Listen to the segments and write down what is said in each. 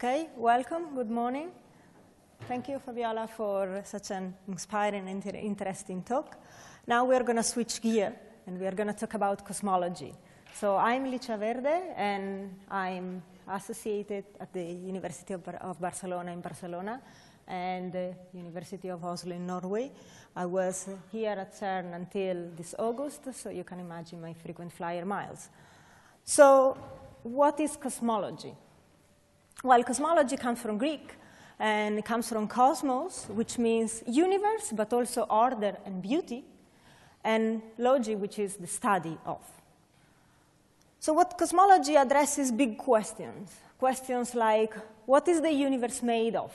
Okay, welcome, good morning. Thank you, Fabiola, for such an inspiring and interesting talk. Now we're going to switch gear, and we're going to talk about cosmology. So I'm Licia Verde, and I'm associated at the University of Barcelona in Barcelona and the University of Oslo in Norway. I was here at CERN until this August, so you can imagine my frequent flyer miles. So what is cosmology? Well, cosmology comes from Greek, and it comes from cosmos, which means universe, but also order and beauty, and logi, which is the study of. So what cosmology addresses big questions. Questions like, what is the universe made of?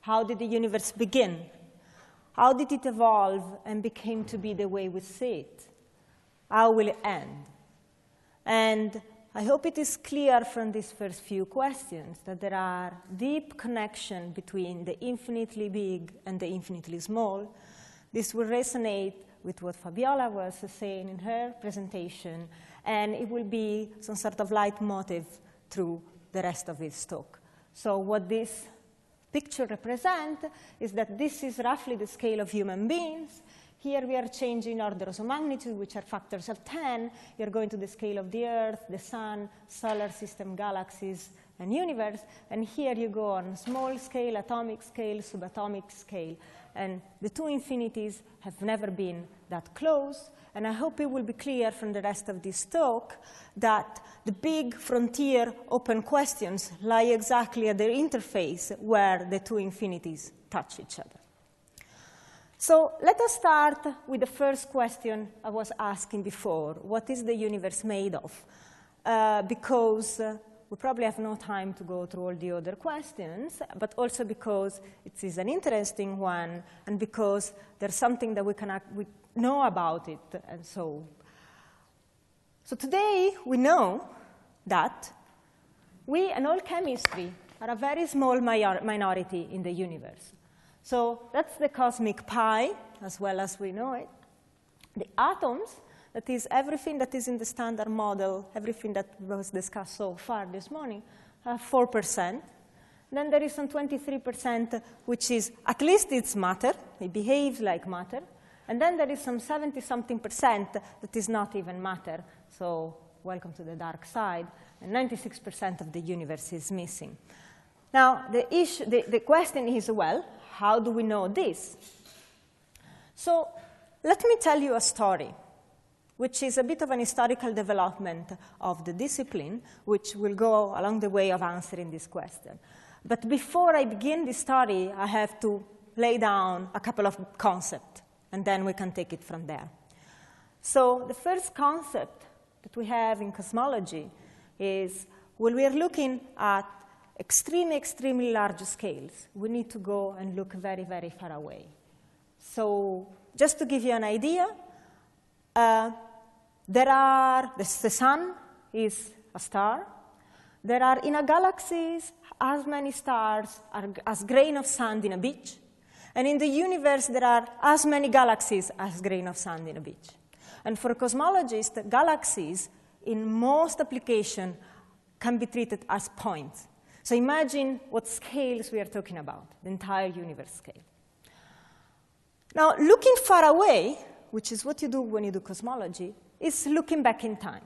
How did the universe begin? How did it evolve and became to be the way we see it? How will it end? And I hope it is clear from these first few questions that there are deep connections between the infinitely big and the infinitely small. This will resonate with what Fabiola was saying in her presentation, and it will be some sort of leitmotif through the rest of this talk. So what this picture represents is that this is roughly the scale of human beings. Here we are changing orders of magnitude, which are factors of 10. You're going to the scale of the Earth, the Sun, solar system, galaxies, and universe. And here you go on small scale, atomic scale, subatomic scale. And the two infinities have never been that close. And I hope it will be clear from the rest of this talk that the big frontier open questions lie exactly at the interface where the two infinities touch each other. So let us start with the first question I was asking before. What is the universe made of? Because we probably have no time to go through all the other questions, but also because it is an interesting one, and because there's something that we know about it. And so today we know that we and all chemistry are a very small minority in the universe. So that's the cosmic pie, as well as we know it. The atoms, that is everything that is in the standard model, everything that was discussed so far this morning, have 4%. Then there is some 23%, which is, at least it's matter. It behaves like matter. And then there is some 70-something% that is not even matter. So welcome to the dark side. And 96% of the universe is missing. Now, the question is, well, how do we know this? So let me tell you a story, which is a bit of an historical development of the discipline, which will go along the way of answering this question. But before I begin this story, I have to lay down a couple of concepts, and then we can take it from there. So the first concept that we have in cosmology is when we are looking at extremely large scales, we need to go and look very, very far away. So just to give you an idea, the sun is a star. There are, in a galaxy, as many stars as grain of sand in a beach. And in the universe, there are as many galaxies as grain of sand in a beach. And for cosmologists, galaxies, in most applications, can be treated as points. So imagine what scales we are talking about, the entire universe scale. Now, looking far away, which is what you do when you do cosmology, is looking back in time.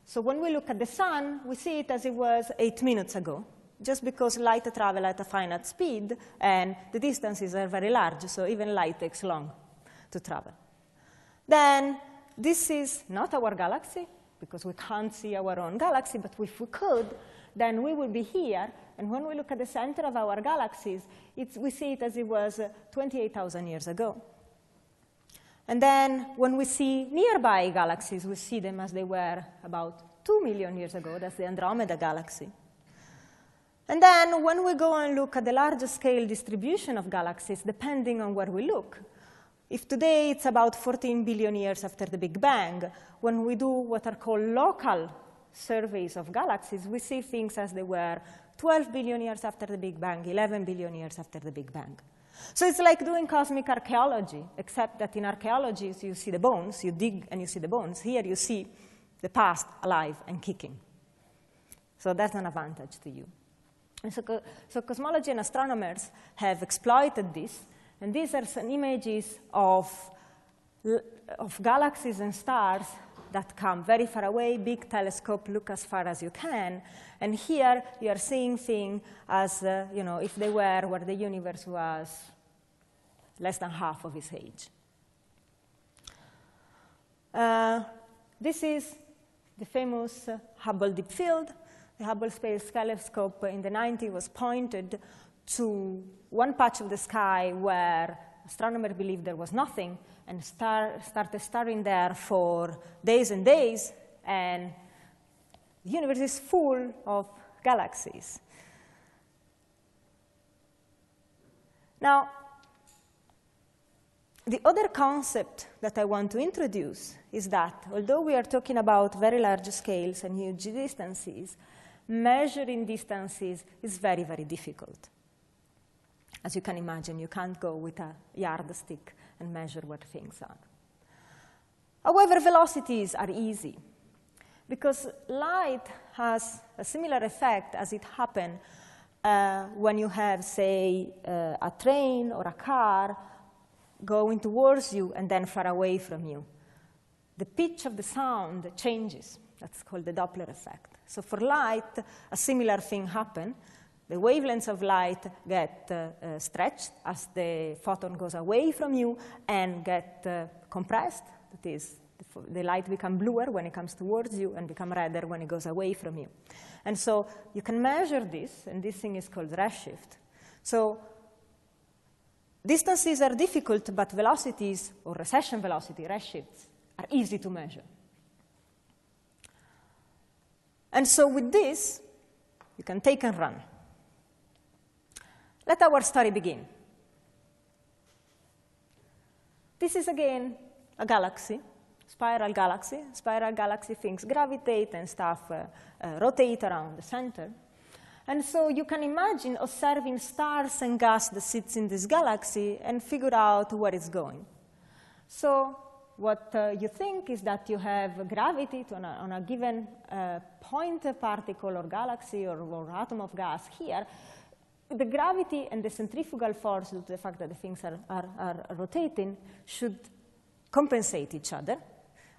So when we look at the sun, we see it as it was 8 minutes ago, just because light travels at a finite speed, and the distances are very large, so even light takes long to travel. Then this is not our galaxy, because we can't see our own galaxy, but if we could, then we will be here. And when we look at the center of our galaxies, we see it as it was 28,000 years ago. And then when we see nearby galaxies, we see them as they were about 2 million years ago. That's the Andromeda galaxy. And then when we go and look at the larger scale distribution of galaxies, depending on where we look, if today it's about 14 billion years after the Big Bang, when we do what are called local surveys of galaxies, we see things as they were 12 billion years after the Big Bang, 11 billion years after the Big Bang. So it's like doing cosmic archaeology, except that in archaeology you see the bones, you dig and you see the bones. Here you see the past alive and kicking. So that's an advantage to you. And so cosmology and astronomers have exploited this. And these are some images of galaxies and stars that come very far away. Big telescope, look as far as you can. And here you are seeing things as if they were where the universe was less than half of its age. This is the famous Hubble Deep Field. The Hubble Space Telescope in the 90s was pointed to one patch of the sky where astronomers believed there was nothing, and started staring there for days and days, and the universe is full of galaxies. Now, the other concept that I want to introduce is that although we are talking about very large scales and huge distances, measuring distances is very, very difficult. As you can imagine, you can't go with a yardstick and measure what things are. However, velocities are easy, because light has a similar effect as it happens when you have, say, a train or a car going towards you and then far away from you. The pitch of the sound changes. That's called the Doppler effect. So for light, a similar thing happens. The wavelengths of light get stretched as the photon goes away from you and get compressed. That is, the light becomes bluer when it comes towards you and becomes redder when it goes away from you. And so you can measure this, and this thing is called redshift. So distances are difficult, but velocities, or recession velocity, redshifts, are easy to measure. And so with this, you can take and run. Let our story begin. This is, again, a galaxy, spiral galaxy. Spiral galaxy things gravitate and stuff rotate around the center. And so you can imagine observing stars and gas that sits in this galaxy and figure out where it's going. So what you think is that you have gravity on a given point particle or galaxy or atom of gas here. The gravity and the centrifugal force, due to the fact that the things are rotating, should compensate each other.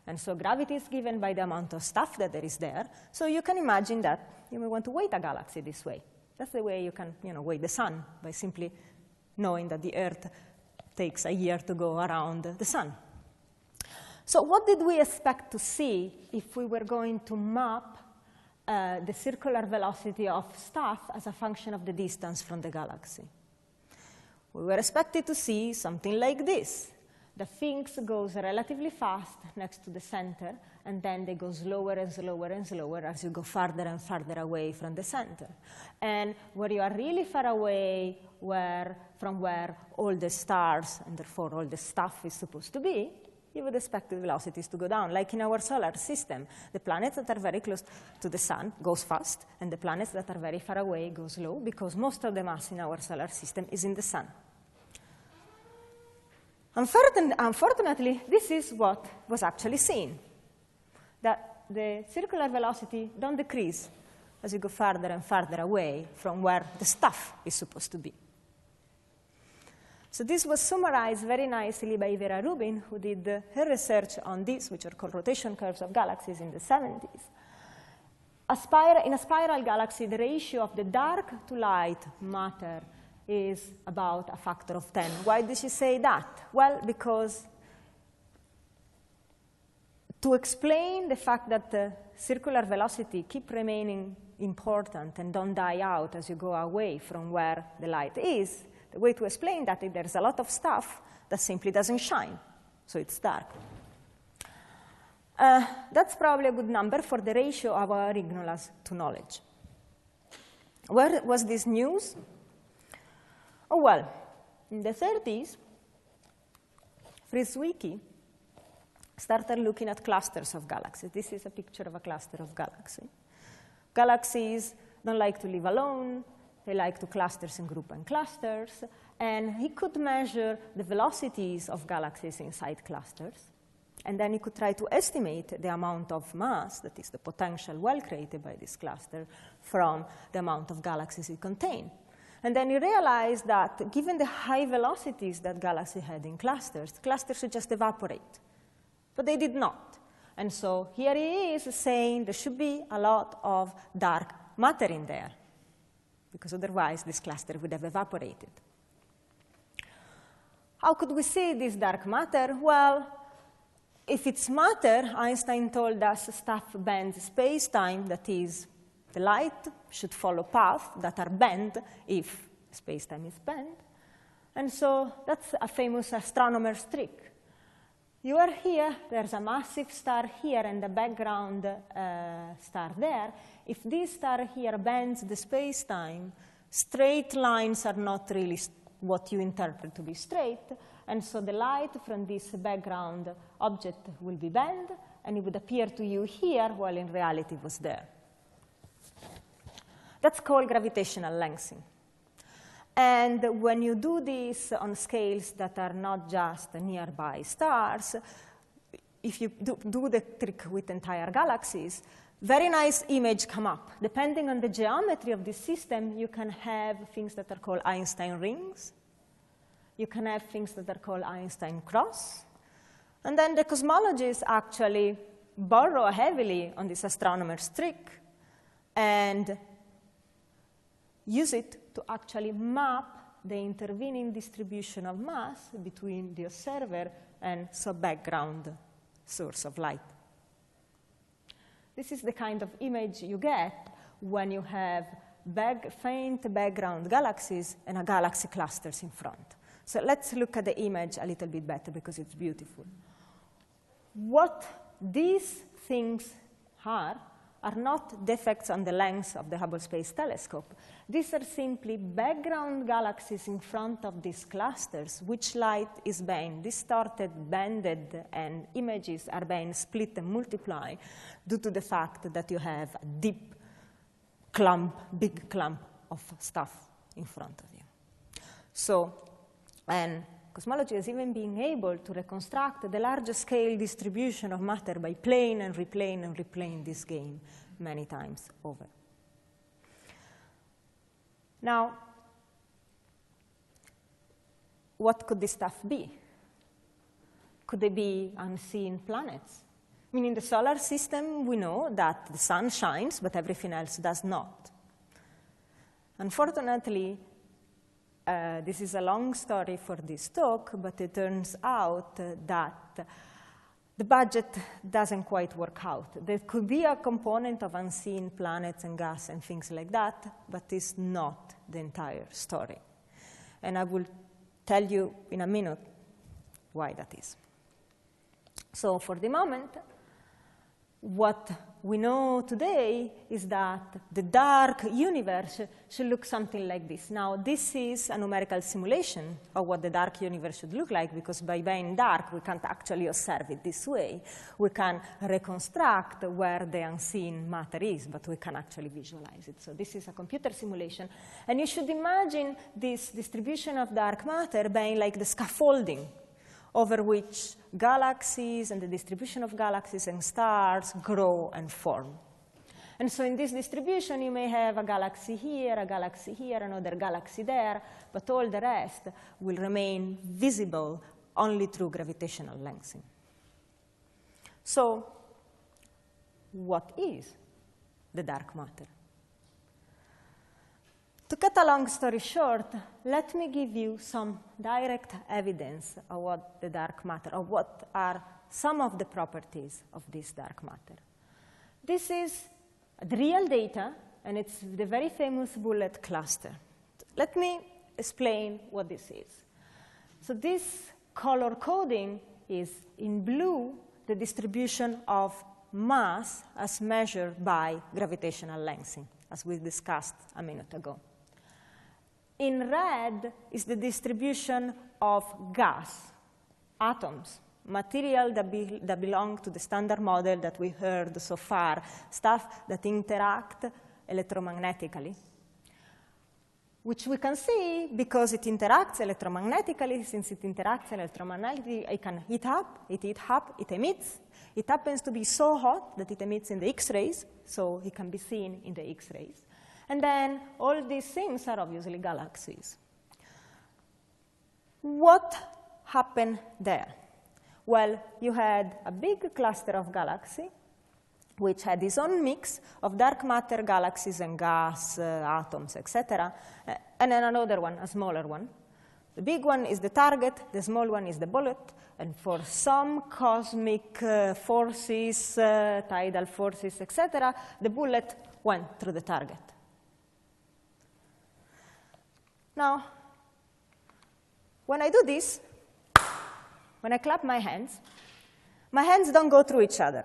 And so gravity is given by the amount of stuff that there is there. So you can imagine that you may want to weight a galaxy this way. That's the way you can weight the sun, by simply knowing that the Earth takes a year to go around the sun. So what did we expect to see if we were going to map the circular velocity of stuff as a function of the distance from the galaxy? We were expected to see something like this. The things goes relatively fast next to the center, and then they go slower and slower and slower as you go farther and farther away from the center. And where you are really far away from where all the stars and therefore all the stuff is supposed to be, you would expect the velocities to go down. Like in our solar system, the planets that are very close to the sun goes fast, and the planets that are very far away go slow, because most of the mass in our solar system is in the sun. Unfortunately, this is what was actually seen, that the circular velocity don't decrease as you go farther and farther away from where the stuff is supposed to be. So this was summarized very nicely by Vera Rubin, who did her research on these, which are called rotation curves of galaxies, in the 70s. In a spiral galaxy, the ratio of the dark to light matter is about a factor of 10. Why did she say that? Well, because to explain the fact that the circular velocity keep remaining important and don't die out as you go away from where the light is, the way to explain that is there's a lot of stuff that simply doesn't shine, so it's dark. That's probably a good number for the ratio of our ignorance to knowledge. Where was this news? Oh, well, in the 30s, Fritz Zwicky started looking at clusters of galaxies. This is a picture of a cluster of galaxies. Galaxies don't like to live alone. They like to clusters and group and clusters. And he could measure the velocities of galaxies inside clusters. and then he could try to estimate the amount of mass, that is the potential well created by this cluster, from the amount of galaxies it contained. And then he realized that given the high velocities that galaxies had in clusters should just evaporate. But they did not. And so here he is saying there should be a lot of dark matter in there, because otherwise this cluster would have evaporated. How could we see this dark matter? Well, if it's matter, Einstein told us stuff bends space-time, that is, the light should follow paths that are bent if space-time is bent. And so that's a famous astronomer's trick. You are here, there's a massive star here and the background star there. If this star here bends the space-time, straight lines are not really what you interpret to be straight, and so the light from this background object will be bent, and it would appear to you here, while in reality it was there. That's called gravitational lensing. And when you do this on scales that are not just nearby stars, if you do the trick with entire galaxies, very nice image come up. Depending on the geometry of this system, you can have things that are called Einstein rings. You can have things that are called Einstein cross. And then the cosmologists actually borrow heavily on this astronomer's trick and use it to actually map the intervening distribution of mass between the observer and some background source of light. This is the kind of image you get when you have faint background galaxies and a galaxy clusters in front. So let's look at the image a little bit better because it's beautiful. What these things are not defects on the lens of the Hubble Space Telescope. These are simply background galaxies in front of these clusters, which light is being distorted, bended, and images are being split and multiplied due to the fact that you have a deep clump, big clump of stuff in front of you. So, and cosmology has even been able to reconstruct the larger scale distribution of matter by playing and replaying this game many times over. Now, what could this stuff be? Could they be unseen planets? I mean, in the solar system, we know that the sun shines, but everything else does not. Unfortunately, this is a long story for this talk, but it turns out that the budget doesn't quite work out. There could be a component of unseen planets and gas and things like that, but it's not the entire story. And I will tell you in a minute why that is. So for the moment, what we know today is that the dark universe should look something like this. Now, this is a numerical simulation of what the dark universe should look like, because by being dark, we can't actually observe it this way. We can reconstruct where the unseen matter is, but we can actually visualize it. So this is a computer simulation. And you should imagine this distribution of dark matter being like the scaffolding over which galaxies and the distribution of galaxies and stars grow and form. And so in this distribution, you may have a galaxy here, another galaxy there, but all the rest will remain visible only through gravitational lensing. So what is the dark matter? To cut a long story short, let me give you some direct evidence of what the dark matter, or what are some of the properties of this dark matter. This is the real data, and it's the very famous bullet cluster. Let me explain what this is. So this color coding is, in blue, the distribution of mass as measured by gravitational lensing, as we discussed a minute ago. In red is the distribution of gas, atoms, material that belong to the standard model that we heard so far, stuff that interact electromagnetically. which we can see because it interacts electromagnetically. Since it interacts electromagnetically, it can heat up, it emits. It happens to be so hot that it emits in the X-rays, so it can be seen in the X-rays. And then all these things are obviously galaxies. What happened there? Well, you had a big cluster of galaxies, which had its own mix of dark matter galaxies and gas, atoms, etc., and then another one, a smaller one. The big one is the target, the small one is the bullet, and for some cosmic forces, tidal forces, etc., the bullet went through the target. Now, when I do this, when I clap my hands don't go through each other.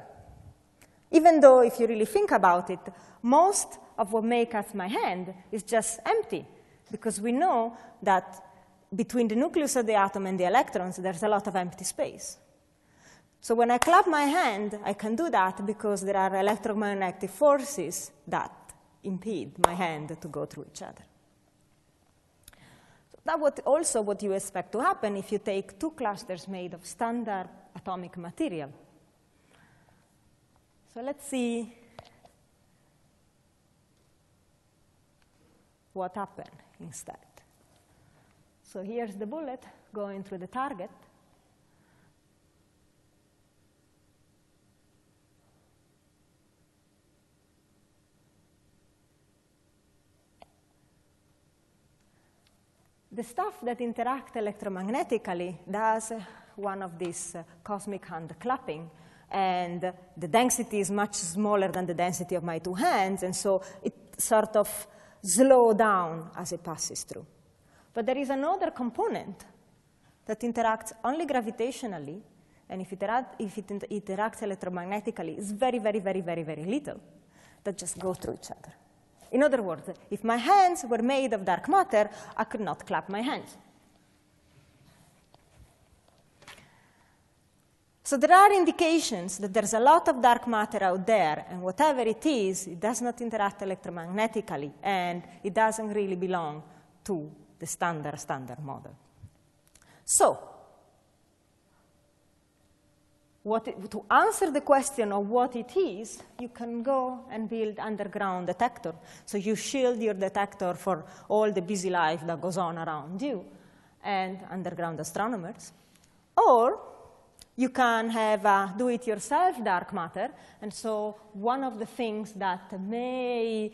Even though, if you really think about it, most of what makes up my hand is just empty, because we know that between the nucleus of the atom and the electrons, there's a lot of empty space. So when I clap my hand, I can do that because there are electromagnetic forces that impede my hand to go through each other. So that's also what you expect to happen if you take two clusters made of standard atomic material. So let's see what happened instead. So here's the bullet going through the target. The stuff that interacts electromagnetically does one of these cosmic hand clapping. And the density is much smaller than the density of my two hands, and so it sort of slows down as it passes through. But there is another component that interacts only gravitationally, and if it interacts electromagnetically, it's very, very, very, very, very little, that just go through each other. In other words, if my hands were made of dark matter, I could not clap my hands. So there are indications that there's a lot of dark matter out there, and whatever it is, it does not interact electromagnetically, and it doesn't really belong to the standard model. So to answer the question of what it is, you can go and build underground detector. So you shield your detector for all the busy life that goes on around you and underground astronomers. Or you can have do-it-yourself dark matter, and so one of the things that may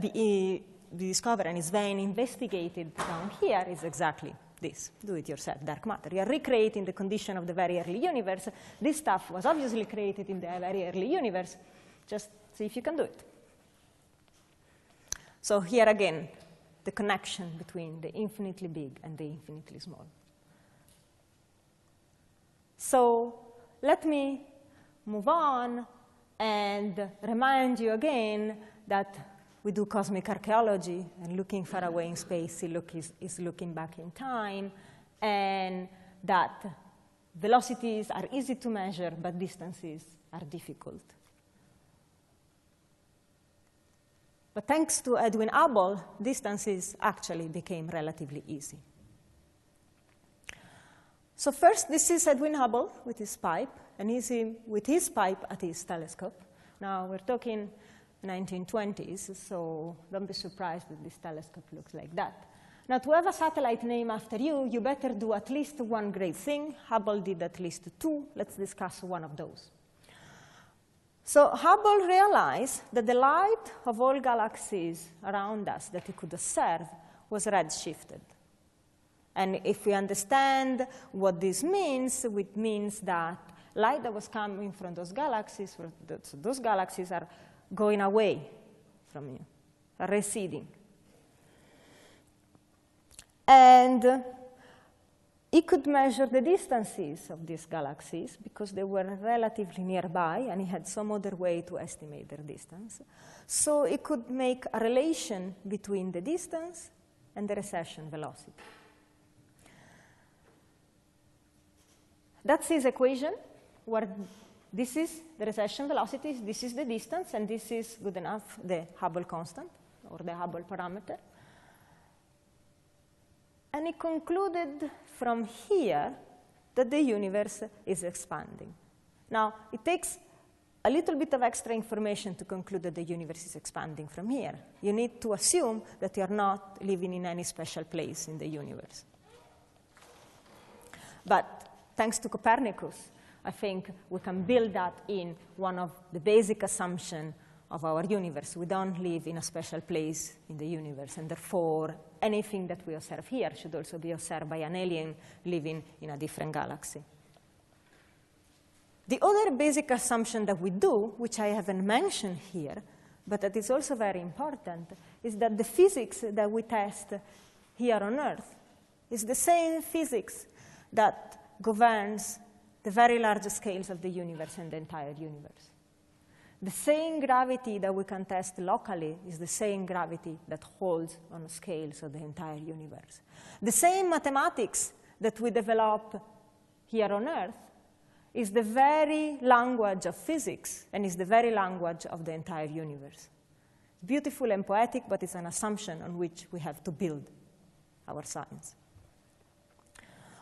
be discovered and is being investigated down here is exactly this, do-it-yourself dark matter. You are recreating the condition of the very early universe. This stuff was obviously created in the very early universe. Just see if you can do it. So here again, the connection between the infinitely big and the infinitely small. So let me move on and remind you again that we do cosmic archaeology, and looking far away in space is looking back in time, and that velocities are easy to measure, but distances are difficult. But thanks to Edwin Hubble, distances actually became relatively easy. So first, this is Edwin Hubble with his pipe, and he's with his pipe at his telescope. Now, we're talking 1920s, so don't be surprised that this telescope looks like that. Now, to have a satellite named after you, you better do at least one great thing. Hubble did at least two. Let's discuss one of those. So Hubble realized that the light of all galaxies around us that he could observe was redshifted. And if we understand what this means, it means that light that was coming from those galaxies are going away from you, are receding. And he could measure the distances of these galaxies because they were relatively nearby, and he had some other way to estimate their distance. So he could make a relation between the distance and the recession velocity. That's his equation, where this is the recession velocity, this is the distance, and this is, good enough, the Hubble constant, or the Hubble parameter. And he concluded from here that the universe is expanding. Now, it takes a little bit of extra information to conclude that the universe is expanding from here. You need to assume that you are not living in any special place in the universe. But thanks to Copernicus, I think we can build that in one of the basic assumptions of our universe. We don't live in a special place in the universe, and therefore anything that we observe here should also be observed by an alien living in a different galaxy. The other basic assumption that we do, which I haven't mentioned here, but that is also very important, is that the physics that we test here on Earth is the same physics that governs the very large scales of the universe and the entire universe. The same gravity that we can test locally is the same gravity that holds on scales of the entire universe. The same mathematics that we develop here on Earth is the very language of physics and is the very language of the entire universe. Beautiful and poetic, but it's an assumption on which we have to build our science.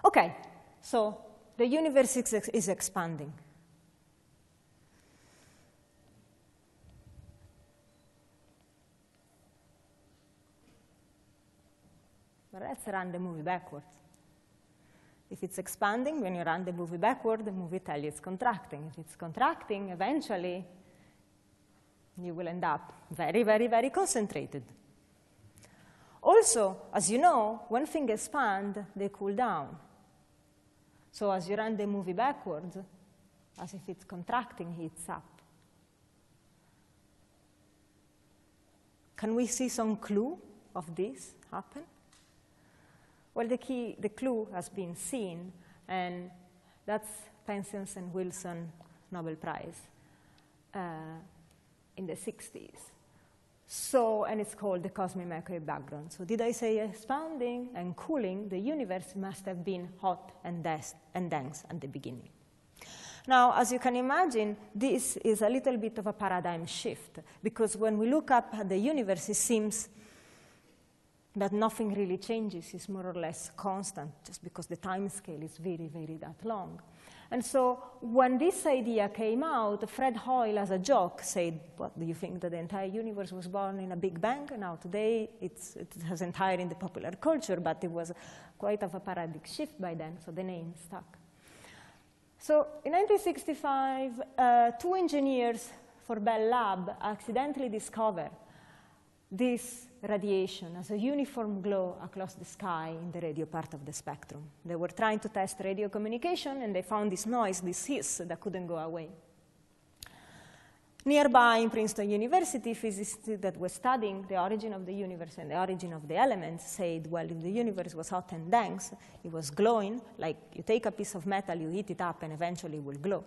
Okay, so the universe is expanding. But let's run the movie backwards. If it's expanding, when you run the movie backward, the movie tells you it's contracting. If it's contracting, eventually, you will end up very, very, very concentrated. Also, as you know, when things expand, they cool down. So as you run the movie backwards, as if it's contracting, heats up. Can we see some clue of this happen? Well, the clue has been seen, and that's Penzias and Wilson Nobel Prize in the 60s. So, and it's called the cosmic microwave background. So did I say expanding and cooling? The universe must have been hot and dense at the beginning. Now, as you can imagine, this is a little bit of a paradigm shift, because when we look up at the universe, it seems that nothing really changes. It's more or less constant, just because the time scale is very, very that long. And so when this idea came out, Fred Hoyle, as a joke, said, what, do you think that the entire universe was born in a Big Bang? Now, today, it has entered in the popular culture, but it was quite of a paradigm shift by then, so the name stuck. So in 1965, two engineers for Bell Lab accidentally discovered this radiation as a uniform glow across the sky in the radio part of the spectrum. They were trying to test radio communication, and they found this noise, this hiss, that couldn't go away. Nearby in Princeton University, physicists that were studying the origin of the universe and the origin of the elements said, well, if the universe was hot and dense, it was glowing, like you take a piece of metal, you heat it up, and eventually it will glow.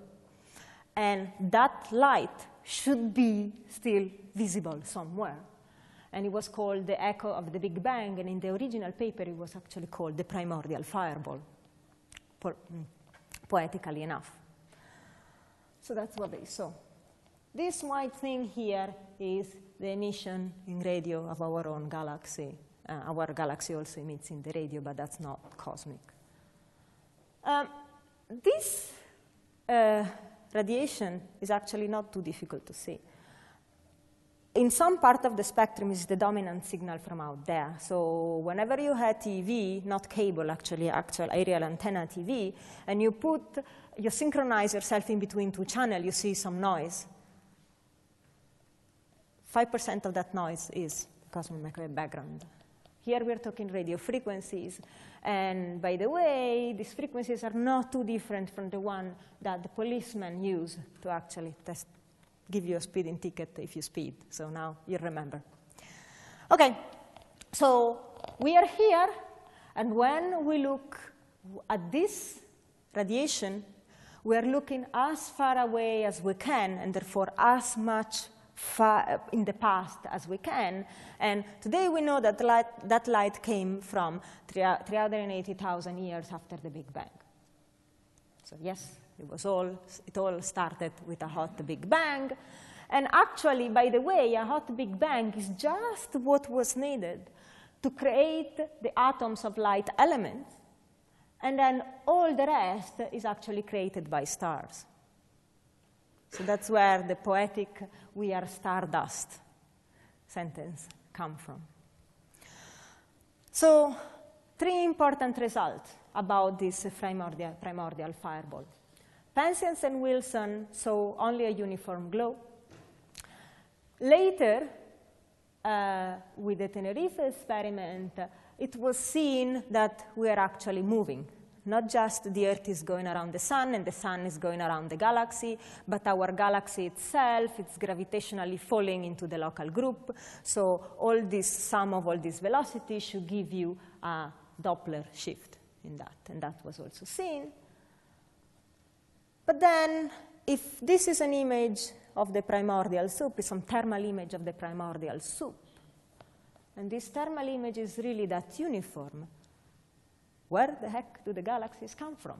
And that light should be still visible somewhere. And it was called the echo of the Big Bang, and in the original paper, it was actually called the primordial fireball, poetically enough. So that's what they saw. This white thing here is the emission in radio of our own galaxy. Our galaxy also emits in the radio, but that's not cosmic. This radiation is actually not too difficult to see. In some part of the spectrum is the dominant signal from out there. So whenever you had TV, not cable actually, actual aerial antenna TV, and you synchronize yourself in between two channels, you see some noise. 5% of that noise is cosmic microwave background. Here we're talking radio frequencies. And by the way, these frequencies are not too different from the one that the policemen use to actually give you a speeding ticket if you speed. So now you remember. Okay, so we are here, and when we look at this radiation, we are looking as far away as we can, and therefore as much far in the past as we can. And today we know that that light came from 380,000 years after the Big Bang. So yes, it all started with a hot Big Bang. And actually, by the way, a hot Big Bang is just what was needed to create the atoms of light elements, and then all the rest is actually created by stars. So that's where the poetic "we are stardust" sentence comes from. So 3 important results about this primordial fireball. Penzias and Wilson saw only a uniform glow. Later, with the Tenerife experiment, it was seen that we are actually moving. Not just the Earth is going around the Sun and the Sun is going around the galaxy, but our galaxy itself, it's gravitationally falling into the local group. So all this sum of all these velocities should give you a Doppler shift in that, and that was also seen. But then, if this is an image of the primordial soup, it's some thermal image of the primordial soup, and this thermal image is really that uniform, where the heck do the galaxies come from?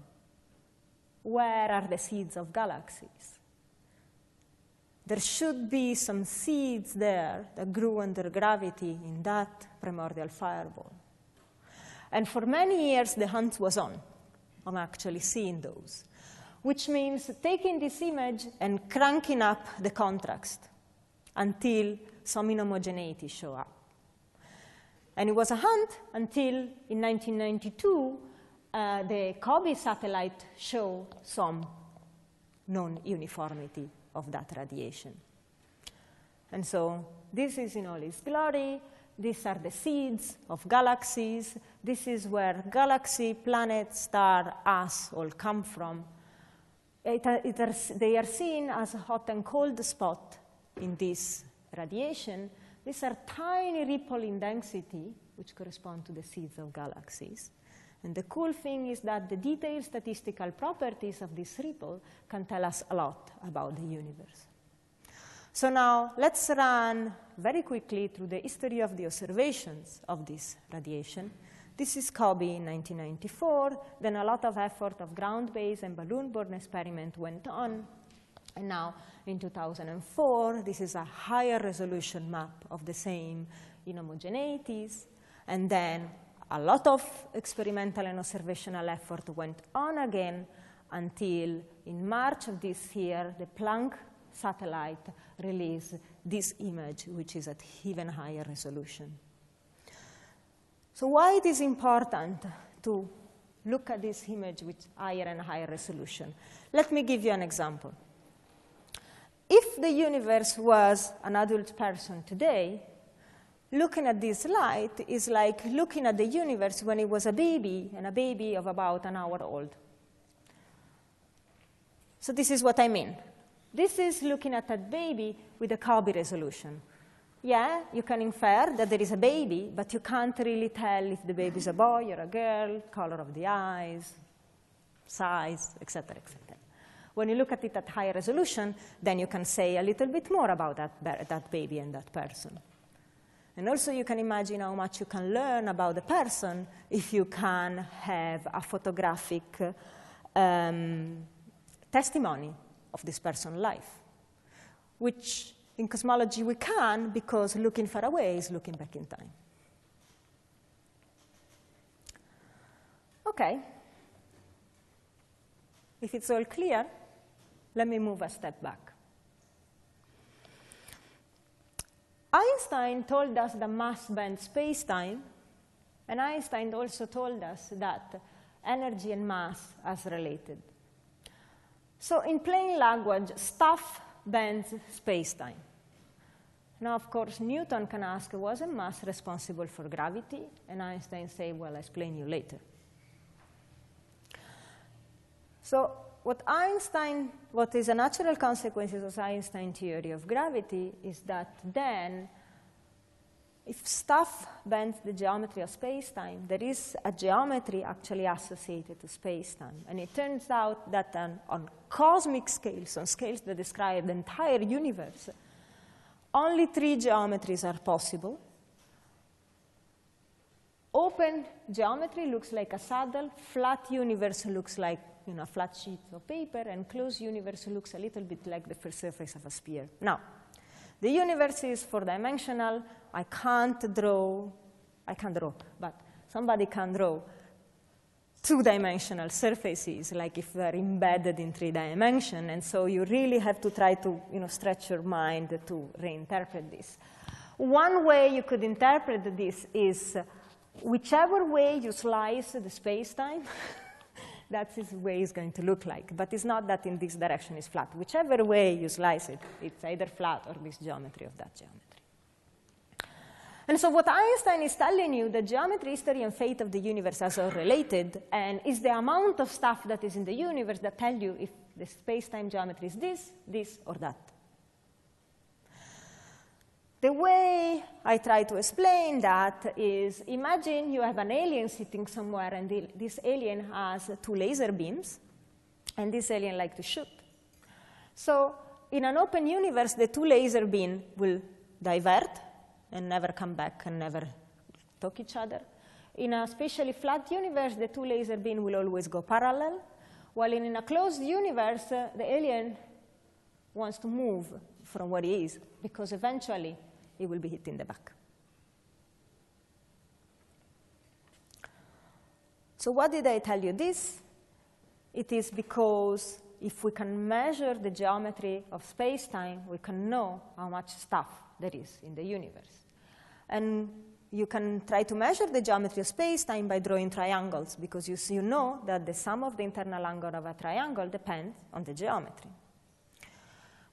Where are the seeds of galaxies? There should be some seeds there that grew under gravity in that primordial fireball. And for many years, the hunt was on actually seeing those, which means taking this image and cranking up the contrast until some inhomogeneity show up. And it was a hunt until, in 1992, the COBE satellite showed some non-uniformity of that radiation. And so this is in all its glory. These are the seeds of galaxies. This is where galaxy, planet, star, us all come from. They are seen as a hot and cold spot in this radiation. These are tiny ripple in density, which correspond to the seeds of galaxies. And the cool thing is that the detailed statistical properties of this ripple can tell us a lot about the universe. So now let's run very quickly through the history of the observations of this radiation. This is COBE in 1994. Then a lot of effort of ground-based and balloon-borne experiment went on. And now, in 2004, this is a higher resolution map of the same inhomogeneities. And then a lot of experimental and observational effort went on again until in March of this year, the Planck satellite released this image, which is at even higher resolution. So why it is important to look at this image with higher and higher resolution? Let me give you an example. If the universe was an adult person today, looking at this light is like looking at the universe when it was a baby, and a baby of about an hour old. So this is what I mean. This is looking at that baby with a COBE resolution. Yeah, you can infer that there is a baby, but you can't really tell if the baby is a boy or a girl, color of the eyes, size, etc., etc. When you look at it at higher resolution, then you can say a little bit more about that baby and that person. And also you can imagine how much you can learn about the person if you can have a photographic testimony of this person's life, which in cosmology we can, because looking far away is looking back in time. OK. If it's all clear, let me move a step back. Einstein told us that mass bends space-time, and Einstein also told us that energy and mass are related. So in plain language, stuff bends space-time. Now, of course, Newton can ask, wasn't mass responsible for gravity? And Einstein say, well, I'll explain you later. So what is a natural consequence of Einstein's theory of gravity is that then, if stuff bends the geometry of space-time, there is a geometry actually associated to space-time. And it turns out that on cosmic scales, on scales that describe the entire universe, only 3 geometries are possible. Open geometry looks like a saddle. Flat universe looks like a flat sheet of paper. And closed universe looks a little bit like the first surface of a sphere. Now, the universe is 4-dimensional. I can't draw I can't draw, but somebody can draw two-dimensional surfaces, like if they're embedded in 3 dimensions, and so you really have to try to stretch your mind to reinterpret this. One way you could interpret this is whichever way you slice the space-time, that's the way it's going to look like. But it's not that in this direction is flat. Whichever way you slice it, it's either flat or this geometry of that geometry. And so what Einstein is telling you, the geometry, history, and fate of the universe are all related, and is the amount of stuff that is in the universe that tell you if the space-time geometry is this, or that. The way I try to explain that is, imagine you have an alien sitting somewhere, and this alien has 2 laser beams, and this alien likes to shoot. So in an open universe, the 2 laser beams will divert and never come back and never talk each other. In a spatially flat universe, the 2 laser beams will always go parallel, while in a closed universe, the alien wants to move from where he is, because eventually he will be hit in the back. So why did I tell you this? It is because if we can measure the geometry of space-time, we can know how much stuff there is in the universe. And you can try to measure the geometry of space-time by drawing triangles, because you know that the sum of the internal angle of a triangle depends on the geometry.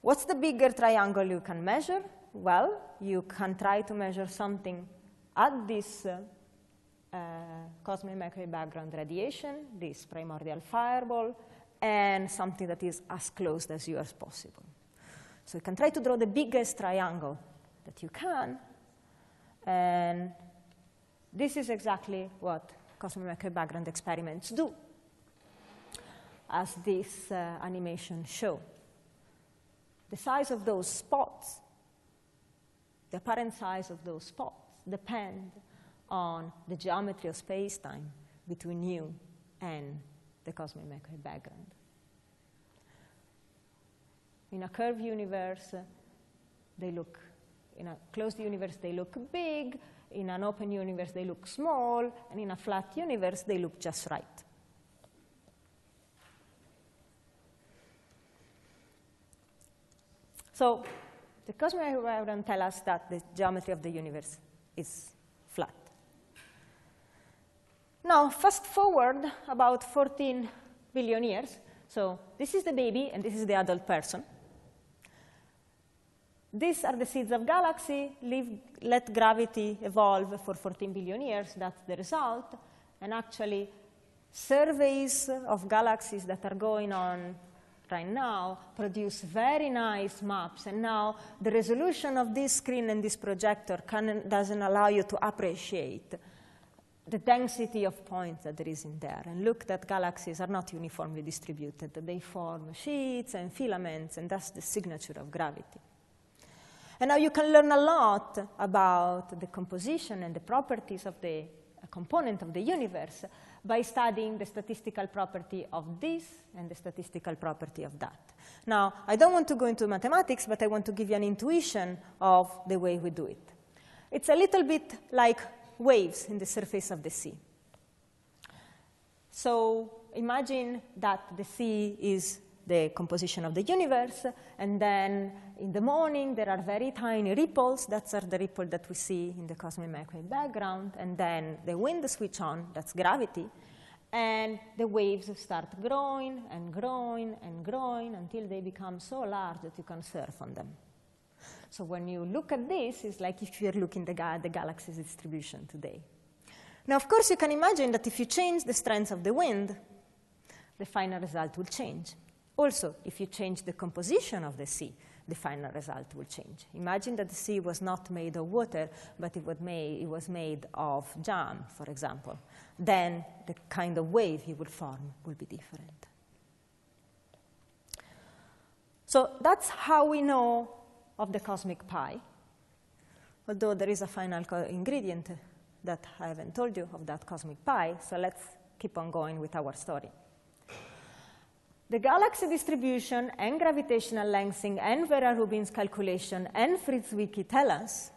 What's the bigger triangle you can measure? Well, you can try to measure something at this cosmic microwave background radiation, this primordial fireball, and something that is as close as you as possible. So you can try to draw the biggest triangle that you can, and this is exactly what cosmic microwave background experiments do, as this animation shows. The size of those spots, the apparent size of those spots, depend on the geometry of space-time between you and the cosmic microwave background. In a curved universe, in a closed universe, they look big. In an open universe, they look small. And in a flat universe, they look just right. So the cosmic microwave background tells us that the geometry of the universe is flat. Now, fast forward about 14 billion years. So this is the baby, and this is the adult person. These are the seeds of galaxy. Let gravity evolve for 14 billion years. That's the result. And actually, surveys of galaxies that are going on right now produce very nice maps. And now the resolution of this screen and this projector doesn't allow you to appreciate the density of points that there is in there. And look that galaxies are not uniformly distributed. They form sheets and filaments, and that's the signature of gravity. And now you can learn a lot about the composition and the properties of the component of the universe by studying the statistical property of this and the statistical property of that. Now, I don't want to go into mathematics, but I want to give you an intuition of the way we do it. It's a little bit like waves in the surface of the sea. So imagine that the sea is the composition of the universe, and then in the morning there are very tiny ripples. That's the ripple that we see in the cosmic microwave background, and then the wind switch on, that's gravity, and the waves start growing and growing and growing until they become so large that you can surf on them. So when you look at this, it's like if you're looking at the galaxy's distribution today. Now, of course, you can imagine that if you change the strength of the wind, the final result will change. Also, if you change the composition of the sea, the final result will change. Imagine that the sea was not made of water, but it was made of jam, for example. Then the kind of wave it will form will be different. So that's how we know of the cosmic pie, although there is a final ingredient that I haven't told you of that cosmic pie. So let's keep on going with our story. The galaxy distribution and gravitational lensing and Vera Rubin's calculation and Fritz Zwicky tell us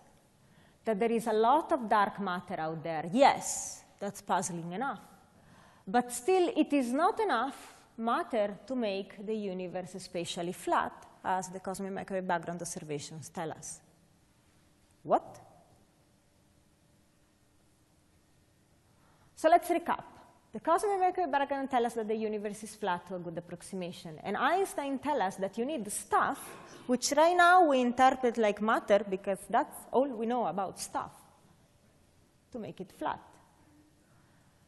that there is a lot of dark matter out there. Yes, that's puzzling enough. But still, it is not enough matter to make the universe spatially flat, as the cosmic microwave background observations tell us. What? So let's recap. The cosmic microwave background tells us that the universe is flat to a good approximation. And Einstein tells us that you need stuff, which right now we interpret like matter, because that's all we know about stuff, to make it flat.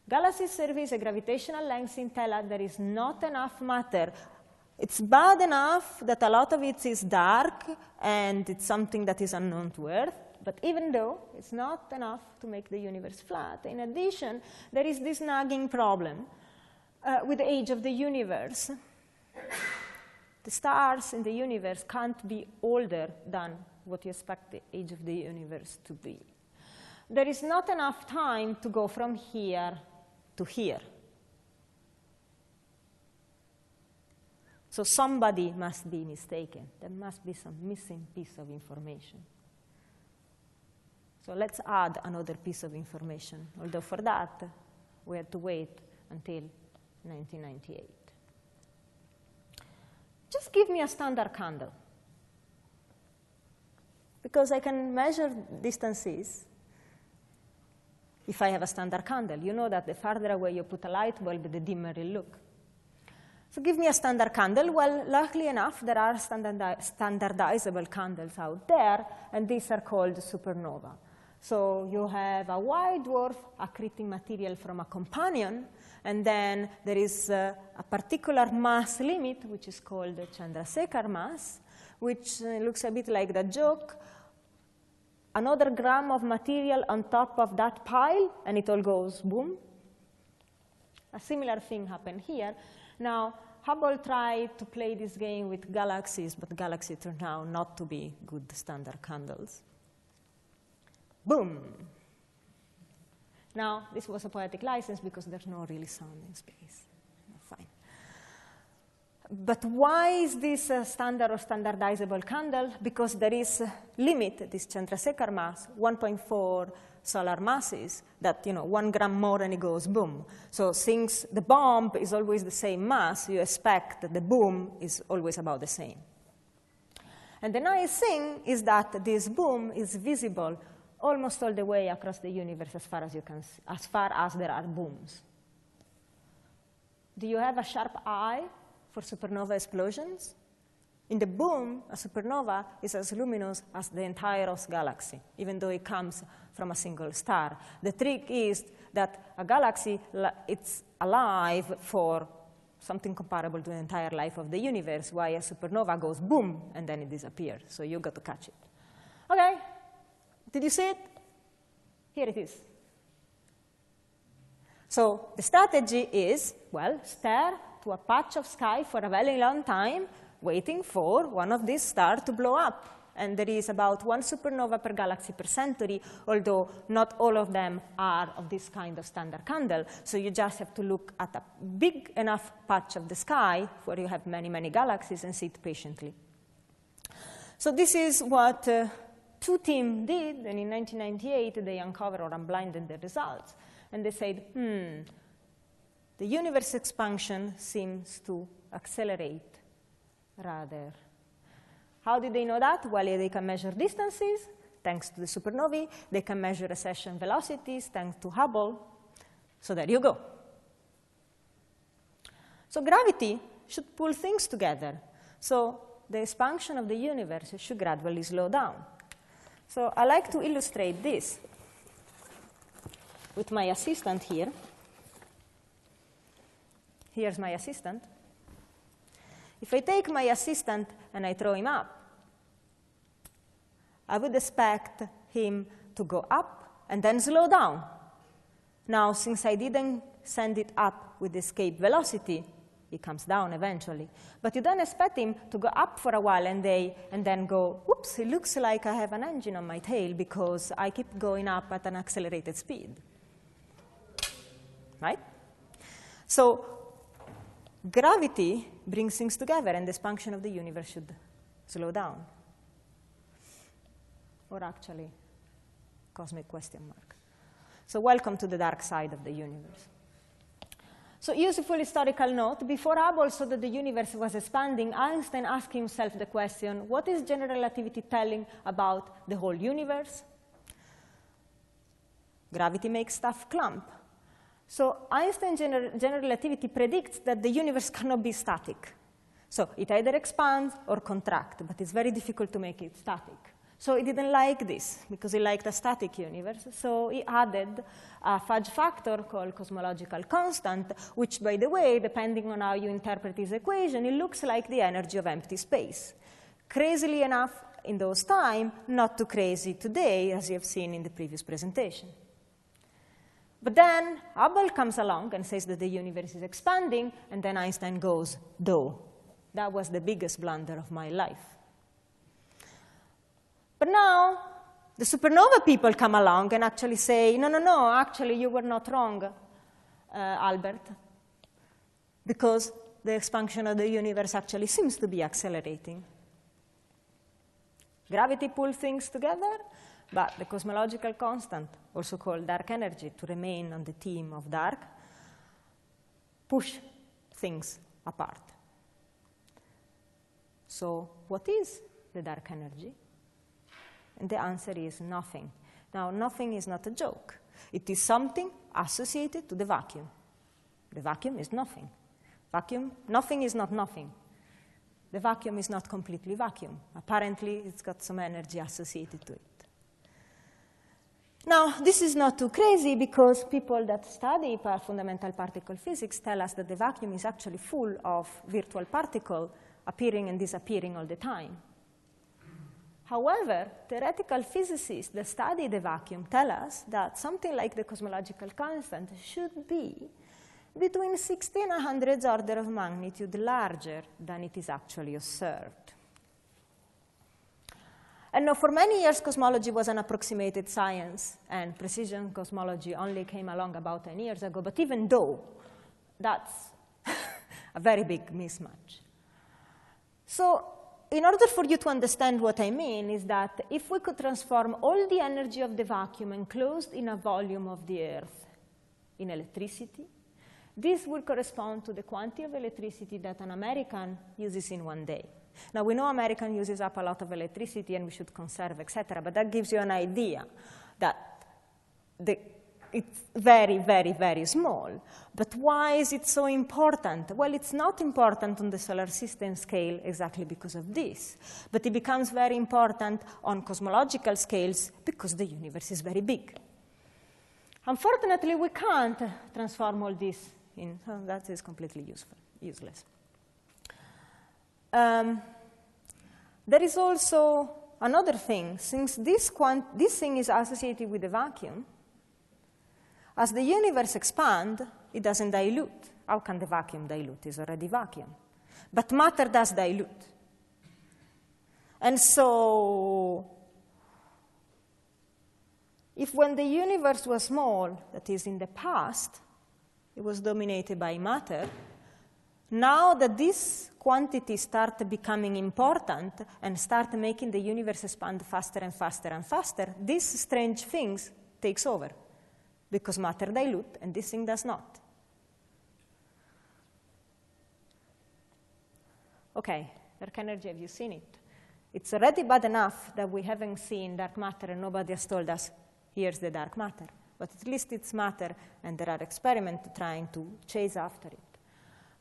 Galaxy surveys and gravitational lensing tell us there is not enough matter. It's bad enough that a lot of it is dark, and it's something that is unknown to Earth. But even though it's not enough to make the universe flat, in addition, there is this nagging problem with the age of the universe. The stars in the universe can't be older than what you expect the age of the universe to be. There is not enough time to go from here to here. So somebody must be mistaken. There must be some missing piece of information. So let's add another piece of information, although for that, we had to wait until 1998. Just give me a standard candle, because I can measure distances if I have a standard candle. You know that the farther away you put a light bulb, the dimmer it look. So give me a standard candle. Well, luckily enough, there are standardizable candles out there, and these are called supernova. So you have a white dwarf accreting material from a companion, and then there is a particular mass limit, which is called the Chandrasekhar mass, which looks a bit like the joke. Another gram of material on top of that pile, and it all goes boom. A similar thing happened here. Now, Hubble tried to play this game with galaxies, but galaxies turned out not to be good standard candles. Boom. Now, this was a poetic license because there's no really sound in space. Fine. But why is this a standard or standardizable candle? Because there is a limit, this Chandrasekhar mass, 1.4 solar masses, that, 1 gram more and it goes boom. So since the bomb is always the same mass, you expect that the boom is always about the same. And the nice thing is that this boom is visible almost all the way across the universe as far as you can see, as far as there are booms. Do you have a sharp eye for supernova explosions? In the boom, a supernova is as luminous as the entire Ross galaxy, even though it comes from a single star. The trick is that a galaxy, it's alive for something comparable to the entire life of the universe, while a supernova goes boom, and then it disappears. So you got to catch it. OK. Did you see it? Here it is. So the strategy is, well, stare to a patch of sky for a very long time, waiting for one of these stars to blow up. And there is about 1 supernova per galaxy per century, although not all of them are of this kind of standard candle. So you just have to look at a big enough patch of the sky where you have many, many galaxies and sit patiently. So this is what two teams did, and in 1998 they uncovered or unblinded the results. And they said, the universe expansion seems to accelerate rather. How did they know that? Well, they can measure distances, thanks to the supernovae. They can measure recession velocities, thanks to Hubble. So there you go. So gravity should pull things together. So the expansion of the universe should gradually slow down. So I like to illustrate this with my assistant here. Here's my assistant. If I take my assistant and I throw him up, I would expect him to go up and then slow down. Now, since I didn't send it up with escape velocity, it comes down eventually. But you don't expect him to go up for a while and then go, whoops, it looks like I have an engine on my tail because I keep going up at an accelerated speed. Right? So gravity brings things together, and the expansion of the universe should slow down. Or actually cosmic question mark. So welcome to the dark side of the universe. So useful historical note, before Hubble saw that the universe was expanding, Einstein asked himself the question, what is general relativity telling about the whole universe? Gravity makes stuff clump. So Einstein's general relativity predicts that the universe cannot be static. So it either expands or contracts, but it's very difficult to make it static. So he didn't like this, because he liked a static universe. So he added a fudge factor called cosmological constant, which, by the way, depending on how you interpret this equation, it looks like the energy of empty space. Crazily enough in those times, not too crazy today, as you have seen in the previous presentation. But then Hubble comes along and says that the universe is expanding, and then Einstein goes, duh. That was the biggest blunder of my life. But now, the supernova people come along and actually say, no, actually, you were not wrong, Albert, because the expansion of the universe actually seems to be accelerating. Gravity pulls things together, but the cosmological constant, also called dark energy, to remain on the theme of dark, push things apart. So what is the dark energy? And the answer is nothing. Now, nothing is not a joke. It is something associated to the vacuum. The vacuum is nothing. Nothing is not nothing. The vacuum is not completely vacuum. Apparently, it's got some energy associated to it. Now, this is not too crazy, because people that study fundamental particle physics tell us that the vacuum is actually full of virtual particles appearing and disappearing all the time. However, theoretical physicists that study the vacuum tell us that something like the cosmological constant should be between 60 and 100 orders of magnitude larger than it is actually observed. And now, for many years, cosmology was an approximated science, and precision cosmology only came along about 10 years ago. But even though, that's a very big mismatch. So in order for you to understand what I mean is that if we could transform all the energy of the vacuum enclosed in a volume of the Earth in electricity, this would correspond to the quantity of electricity that an American uses in one day. Now, we know American uses up a lot of electricity and we should conserve, etc., but that gives you an idea that it's very, very, very small. But why is it so important? Well, it's not important on the solar system scale exactly because of this, but it becomes very important on cosmological scales because the universe is very big. Unfortunately, we can't transform all this in, so that is completely useless. There is also another thing. Since this thing is associated with the vacuum, as the universe expands, it doesn't dilute. How can the vacuum dilute? It's already vacuum. But matter does dilute. And so, if when the universe was small, that is in the past, it was dominated by matter, now that these quantities start becoming important and start making the universe expand faster and faster and faster, these strange things takes over. Because matter dilutes, and this thing does not. OK, dark energy, have you seen it? It's already bad enough that we haven't seen dark matter and nobody has told us, here's the dark matter. But at least it's matter, and there are experiments trying to chase after it.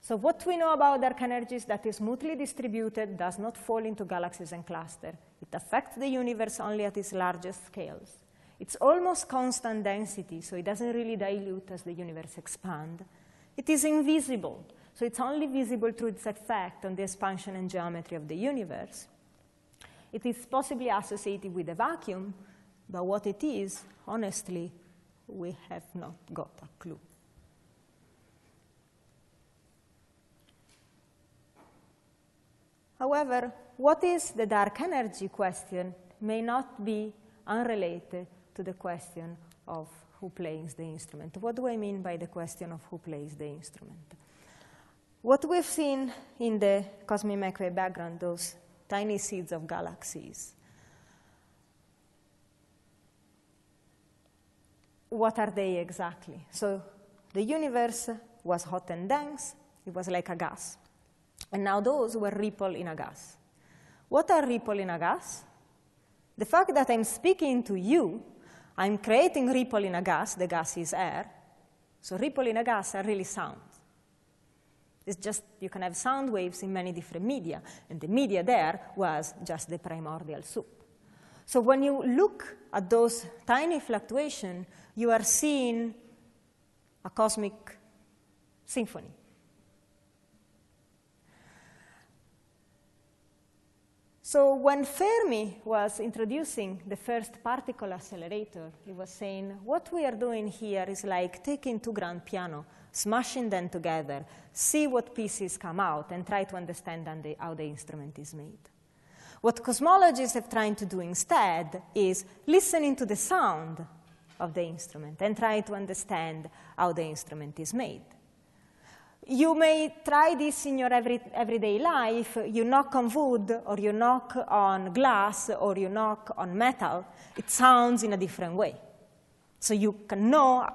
So what we know about dark energy is that it's smoothly distributed, does not fall into galaxies and clusters. It affects the universe only at its largest scales. It's almost constant density, so it doesn't really dilute as the universe expands. It is invisible, so it's only visible through its effect on the expansion and geometry of the universe. It is possibly associated with a vacuum, but what it is, honestly, we have not got a clue. However, what is the dark energy question may not be unrelated to the question of who plays the instrument. What do I mean by the question of who plays the instrument? What we've seen in the cosmic microwave background, those tiny seeds of galaxies, what are they exactly? So the universe was hot and dense. It was like a gas. And now those were ripples in a gas. What are ripples in a gas? The fact that I'm speaking to you, I'm creating ripple in a gas. The gas is air. So ripple in a gas are really sound. It's just you can have sound waves in many different media. And the media there was just the primordial soup. So when you look at those tiny fluctuations, you are seeing a cosmic symphony. So when Fermi was introducing the first particle accelerator, he was saying, what we are doing here is like taking two grand pianos, smashing them together, see what pieces come out, and try to understand how the instrument is made. What cosmologists have tried to do instead is listening to the sound of the instrument and try to understand how the instrument is made. You may try this in your everyday life. You knock on wood, or you knock on glass, or you knock on metal. It sounds in a different way. So you can know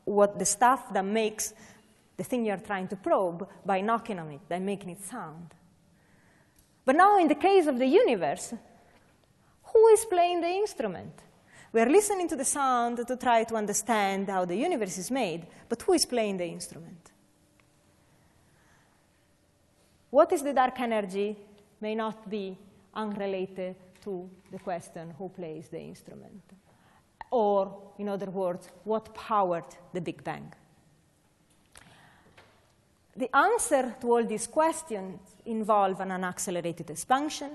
what the stuff that makes the thing you're trying to probe by knocking on it, by making it sound. But now in the case of the universe, who is playing the instrument? We're listening to the sound to try to understand how the universe is made, but who is playing the instrument? What is the dark energy may not be unrelated to the question who plays the instrument. Or, in other words, what powered the Big Bang? The answer to all these questions involve an accelerated expansion.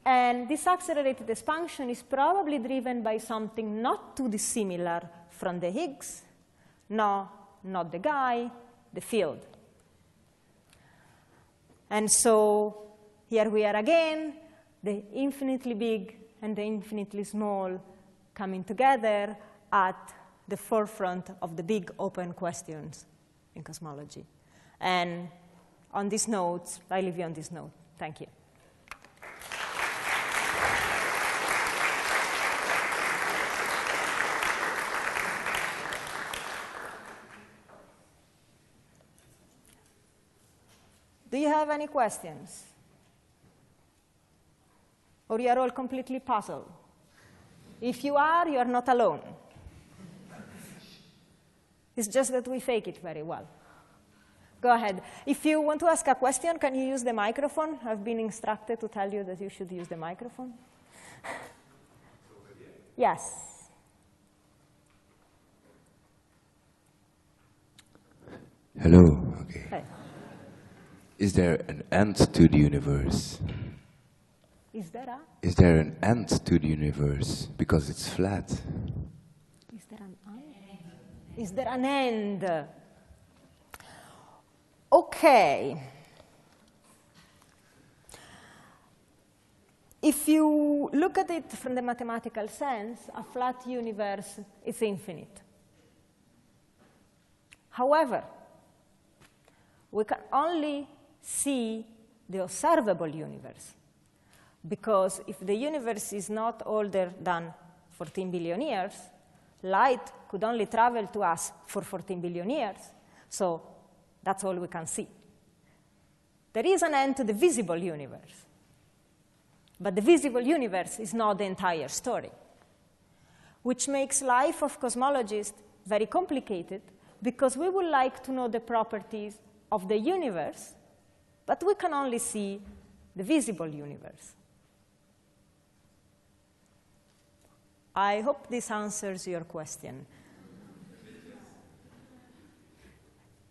And this accelerated expansion is probably driven by something not too dissimilar from the Higgs. No, not the guy, the field. And so here we are again, the infinitely big and the infinitely small coming together at the forefront of the big open questions in cosmology. And on these notes, I leave you on this note. Thank you. Do you have any questions? Or you are all completely puzzled? If you are not alone. It's just that we fake it very well. Go ahead. If you want to ask a question, can you use the microphone? I've been instructed to tell you that you should use the microphone. Yes. Hello. Okay. Hey. Is there an end to the universe? Is there an end to the universe? Because it's flat. Is there an end? Is there an end? Okay. If you look at it from the mathematical sense, a flat universe is infinite. However, we can only see the observable universe. Because if the universe is not older than 14 billion years, light could only travel to us for 14 billion years. So that's all we can see. There is an end to the visible universe. But the visible universe is not the entire story, which makes life of cosmologists very complicated, because we would like to know the properties of the universe, but we can only see the visible universe. I hope this answers your question.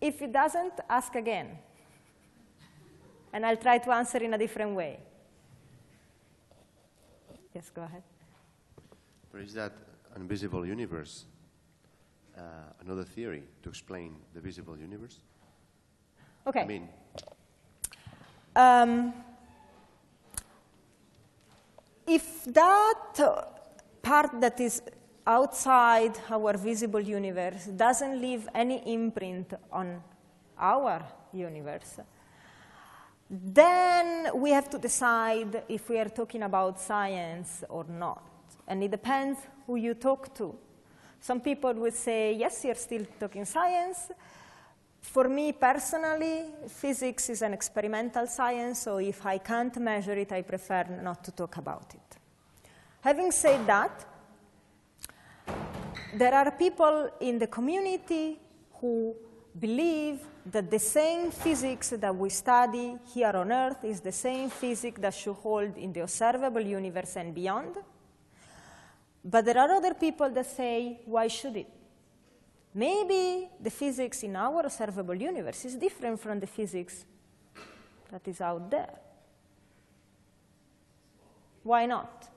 If it doesn't, ask again. And I'll try to answer in a different way. Yes, go ahead. But is that invisible universe another theory to explain the visible universe? Okay. I mean, if that part that is outside our visible universe doesn't leave any imprint on our universe, then we have to decide if we are talking about science or not. And it depends who you talk to. Some people would say, yes, you're still talking science. For me personally, physics is an experimental science, so if I can't measure it, I prefer not to talk about it. Having said that, there are people in the community who believe that the same physics that we study here on Earth is the same physics that should hold in the observable universe and beyond. But there are other people that say, why should it? Maybe the physics in our observable universe is different from the physics that is out there. Why not?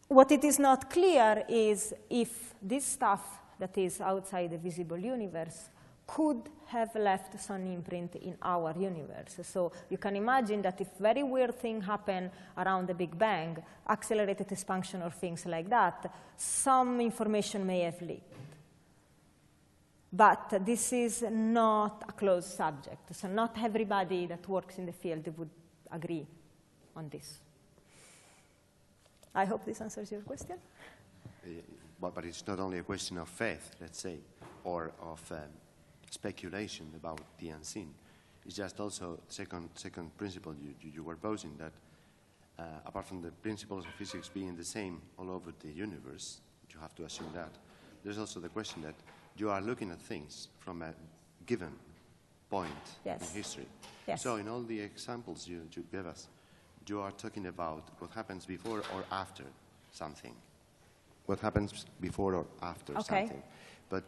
What it is not clear is if this stuff that is outside the visible universe could have left some imprint in our universe. So you can imagine that if very weird thing happened around the Big Bang, accelerated expansion or things like that, some information may have leaked. But this is not a closed subject. So not everybody that works in the field would agree on this. I hope this answers your question. But it's not only a question of faith, let's say, or of speculation about the unseen. It's just also second principle you were posing, that apart from the principles of physics being the same all over the universe, you have to assume that, there's also the question that you are looking at things from a given point in history. Yes. So in all the examples you gave us, you are talking about what happens before or after something. What happens before or after something. But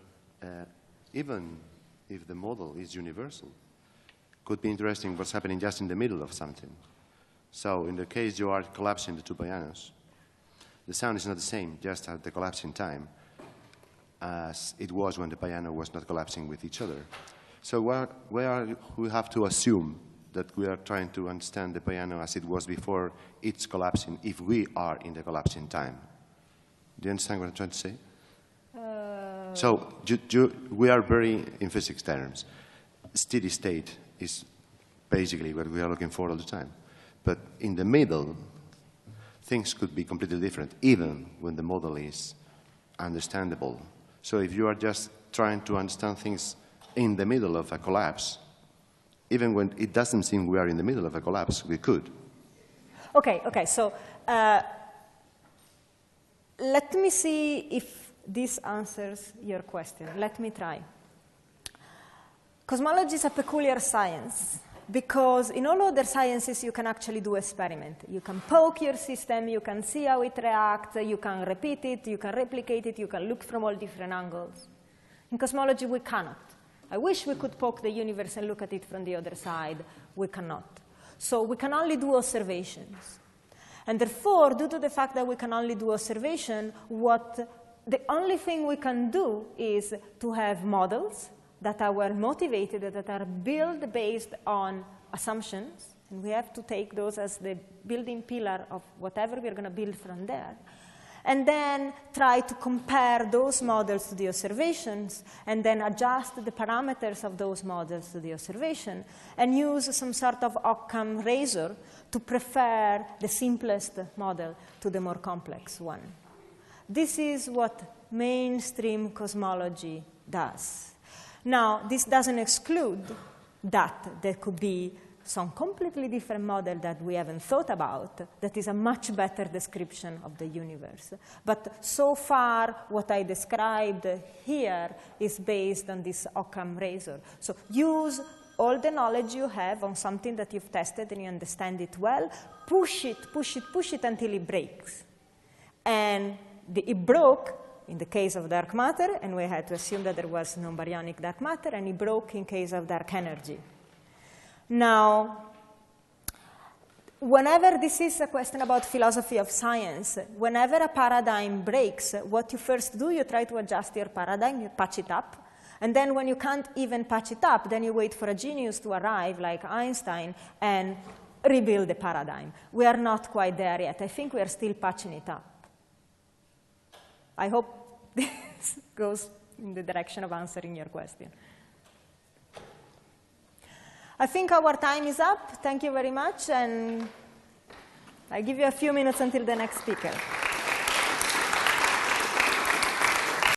even if the model is universal, could be interesting what's happening just in the middle of something. So in the case you are collapsing the two pianos, the sound is not the same just at the collapsing time as it was when the piano was not collapsing with each other. So we have to assume that we are trying to understand the piano as it was before it's collapsing if we are in the collapsing time. Do you understand what I'm trying to say? So we are very, in physics terms, steady state is basically what we are looking for all the time. But in the middle, things could be completely different, even when the model is understandable. So if you are just trying to understand things in the middle of a collapse, even when it doesn't seem we are in the middle of a collapse, we could. Okay, so let me see if this answers your question. Let me try. Cosmology is a peculiar science because in all other sciences you can actually do experiment. You can poke your system, you can see how it reacts, you can repeat it, you can replicate it, you can look from all different angles. In cosmology we cannot. I wish we could poke the universe and look at it from the other side. We cannot. So we can only do observations. And therefore, due to the fact that we can only do observation, the only thing we can do is to have models that are well motivated, that are built based on assumptions. And we have to take those as the building pillar of whatever we're going to build from there. And then try to compare those models to the observations, and then adjust the parameters of those models to the observation, and use some sort of Occam razor to prefer the simplest model to the more complex one. This is what mainstream cosmology does. Now, this doesn't exclude that there could be some completely different model that we haven't thought about that is a much better description of the universe. But so far, what I described here is based on this Occam razor. So use all the knowledge you have on something that you've tested and you understand it well, push it until it breaks. And it broke in the case of dark matter, and we had to assume that there was no baryonic dark matter, and it broke in case of dark energy. Now, whenever this is a question about philosophy of science, whenever a paradigm breaks, what you first do, you try to adjust your paradigm, you patch it up. And then when you can't even patch it up, then you wait for a genius to arrive, like Einstein, and rebuild the paradigm. We are not quite there yet. I think we are still patching it up. I hope this goes in the direction of answering your question. I think our time is up. Thank you very much. And I'll give you a few minutes until the next speaker.